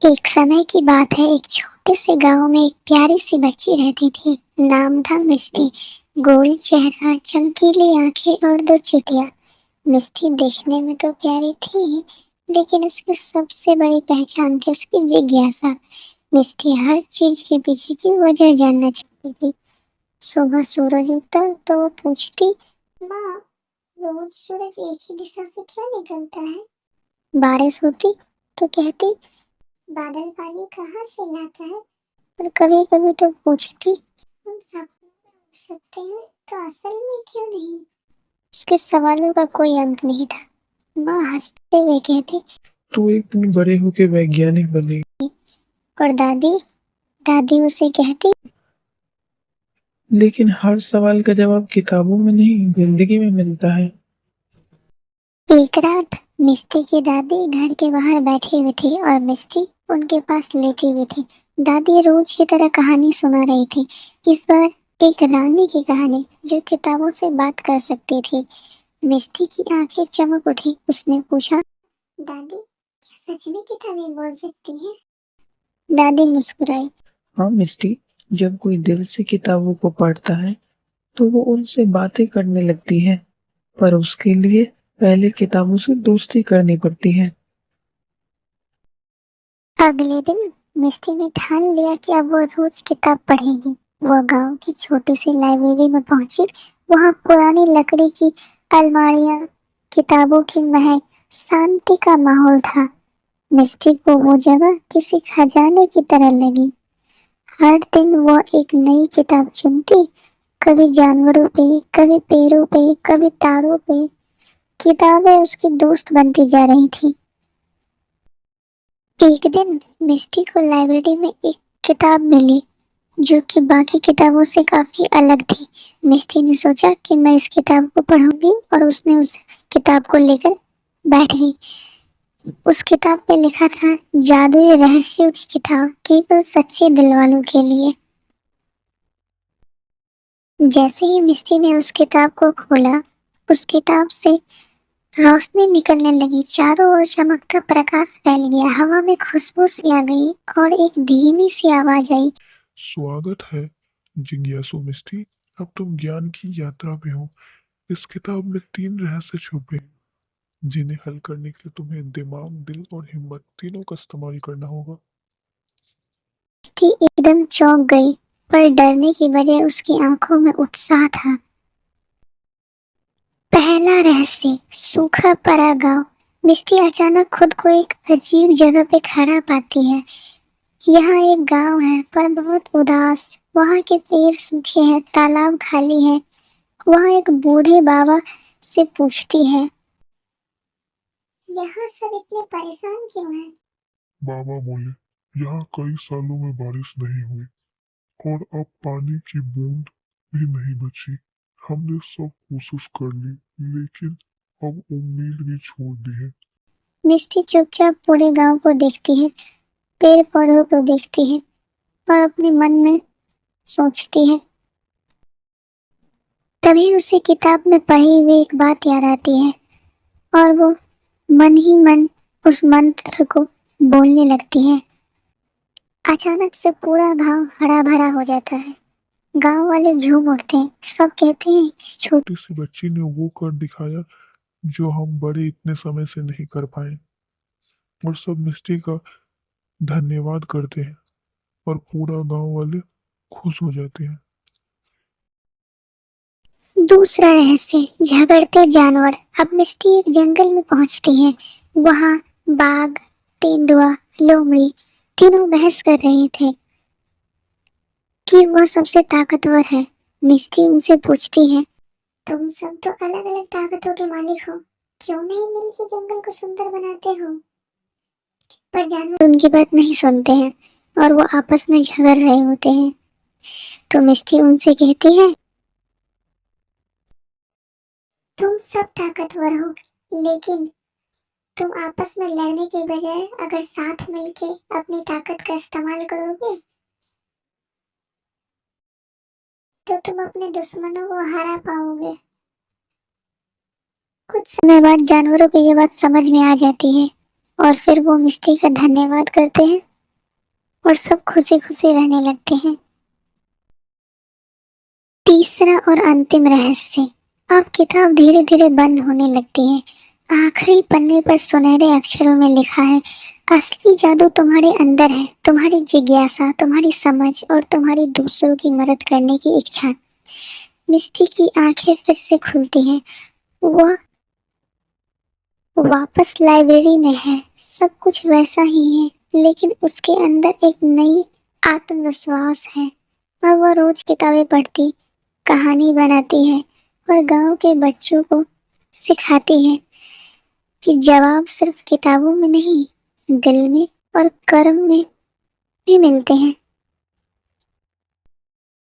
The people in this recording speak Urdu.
ایک سمے کی بات ہے، ایک چھوٹے سے گاؤں میں ایک پیاری سی بچی رہتی تھی۔ نام تھا مسٹی۔ گول چہرہ، چمکیلی آنکھیں اور دو چٹیاں۔ مسٹی دیکھنے میں تو پیاری تھی، لیکن اس کی سب سے بڑی پہچان تھی اس کی جگیاسا۔ مسٹی ہر چیز کے پیچھے کی وجہ جاننا چاہتی تھی۔ صبح سورج اگتا تو وہ پوچھتی، ماں، روز سورج ایک ہی دشا سے کیوں نکلتا ہے؟ بارش ہوتی تو کہتی، بادل پانی کہاں سے لاتا ہے؟ اور کبھی کبھی تو پوچھتی، ہم سپنوں میں اڑ سکتے ہیں تو اصل میں کیوں نہیں؟ اس کے سوالوں کا کوئی انت نہیں تھا۔ ماں ہنستے ہوئے کہتی، تو ایک دن بڑے ہو کے ویگیانک بنے گی۔ اور دادی اسے کہتی، لیکن ہر سوال کا جواب کتابوں میں نہیں، زندگی میں ملتا ہے۔ ایک رات مسٹی کی دادی گھر کے باہر بیٹھی ہوئی تھی اور مسٹی ان کے پاس لیٹی ہوئی تھی۔ دادی روز کی طرح کہانی سنا رہی تھی، اس بار ایک رانی کی کہانی جو کتابوں سے بات کر سکتی تھی۔ مسٹی کی آنکھیں چمک اٹھی۔ اس نے پوچھا، دادی، کیا سچ میں کتابیں بول سکتی ہیں؟ دادی مسکرائی، ہاں مسٹی، جب کوئی دل سے کتابوں کو پڑھتا ہے تو وہ ان سے باتیں کرنے لگتی ہے، پر اس کے لیے پہلے کتابوں سے دوستی کرنی پڑتی ہے۔ اگلے دن مسٹی نے ٹھان لیا کہ اب وہ روز کتاب پڑھے گی۔ وہ گاؤں کی چھوٹی سی لائبریری میں پہنچی۔ وہاں پرانی لکڑی کی الماریاں، کتابوں کی مہک، شانتی کا ماحول تھا۔ مسٹی کو وہ جگہ کسی خزانے کی طرح لگی۔ ہر دن وہ ایک نئی کتاب چنتی، کبھی جانوروں پہ، کبھی پیڑوں پہ، کبھی تاروں پہ۔ کتابیں اس کی دوست بنتی جا رہی تھی۔ ایک دن مسٹی کو لائبریری میں ایک کتاب ملی جو کہ باقی کتابوں سے کافی الگ تھی۔ مسٹی نے سوچا کہ میں اس کتاب کو پڑھوں گی، اور اس نے اس کتاب کو لے کر بیٹھ گئی۔ اس کتاب پہ لکھا تھا، جادوئی رہسیوں کی کتاب، کیول سچے دل والوں کے لیے۔ جیسے ہی مسٹی نے اس کتاب کو کھولا، اس کتاب سے روشنی نکلنے لگی۔ چاروں اور چمکتا پرکاش پھیل گیا۔ ہوا میں خوشبو سی آ گئی اور ایک دھیمی سی آواز آئی، سواگت ہے جگیاسو مسٹی، اب تم گیان کی یاترا پہ ہو۔ اس کتاب میں 3 رہسیہ چھپے ہیں جنہیں حل کرنے کے لیے تمہیں دماغ، دل اور ہمت تینوں کا استعمال کرنا ہوگا۔ مسٹی ایک دم چونک گئی، پر ڈرنے کی وجہ اس کی آنکھوں میں اتساہ تھا۔ پہلا رہسیہ، سوکھا پڑا گاؤں۔ مسٹی اچانک خود کو ایک عجیب جگہ پہ کھڑا پاتی ہے۔ یہاں ایک گاؤں ہے، پر بہت اداس۔ وہاں کے پیڑ سوکھے ہیں، تالاب خالی ہے۔ وہاں ایک بوڑھے بابا سے پوچھتی ہے، یہاں سب اتنے پریشان کیوں ہیں؟ بابا بولے، یہاں کئی سالوں میں بارش نہیں ہوئی اور اب پانی کی بوند بھی نہیں بچی۔ ہم نے سب کوشش کر لی، لیکن اب امید بھی چھوڑ دی ہے۔ مسٹی چپ چاپ پورے گاؤں کو دیکھتی ہے، پیڑ پودوں کو دیکھتی ہے اور اپنے من میں سوچتی ہے۔ تبھی اسے کتاب میں پڑھی ہوئی ایک بات یاد آتی ہے، اور وہ من ہی من اس منتر کو بولنے لگتی ہے۔ اچانک سے پورا گاؤں ہرا بھرا ہو جاتا ہے۔ گاؤں والے جھوم اٹھتے ہیں، سب کہتے ہیں، اس چھوٹی سی بچی نے وہ کر دکھایا جو ہم بڑے اتنے سمے سے نہیں کر پائے، اور سب مسٹی کا دھنیہ واد کرتے ہیں اور پورا گاؤں والے خوش ہو جاتے ہیں۔ دوسرا رہسیہ، جھگڑتے جانور۔ اب مسٹی ایک جنگل میں پہنچتی ہے۔ وہاں باغ، تیندوا، لومڑی تینوں بحث کر رہے تھے کہ وہ سب سے طاقتور ہے۔ مسٹی ان سے پوچھتی ہے، تم سب تو الگ الگ طاقتوں کے مالک ہو، کیوں نہیں مل کے جنگل کو سندر بناتے ہو؟ پر جانور ان کی بات نہیں سنتے ہیں اور وہ آپس میں جھگڑ رہے ہوتے ہیں۔ تو مسٹی ان سے کہتی ہے، تم سب طاقتور ہو، لیکن تم آپس میں لڑنے کے بجائے اگر ساتھ مل کے اپنی طاقت کا استعمال کرو گے تو تم اپنے دشمنوں کو ہرا پاؤ گے۔ کچھ سمے بعد جانوروں کو یہ بات سمجھ میں آ جاتی ہے، اور پھر وہ مسٹی کا دھنیہ واد کرتے ہیں اور سب خوشی خوشی رہنے لگتے ہیں۔ تیسرا اور انتم رہسیہ۔ اب کتاب دھیرے دھیرے بند ہونے لگتی ہے۔ آخری پنے پر سنہرے اکشروں میں لکھا ہے، اصلی جادو تمہارے اندر ہے، تمہاری جگیاسا، تمہاری سمجھ اور تمہاری دوسروں کی مدد کرنے کی اچھا۔ مسٹی کی آنکھیں پھر سے کھلتی ہیں۔ وہ واپس لائبریری میں ہے، سب کچھ ویسا ہی ہے، لیکن اس کے اندر ایک نئی آتم وشواس ہے۔ اب وہ روز کتابیں پڑھتی، کہانی بناتی ہے اور گاؤں کے بچوں کو سکھاتی ہے کہ جواب صرف کتابوں میں نہیں، دل میں اور کرم میں بھی ملتے ہیں۔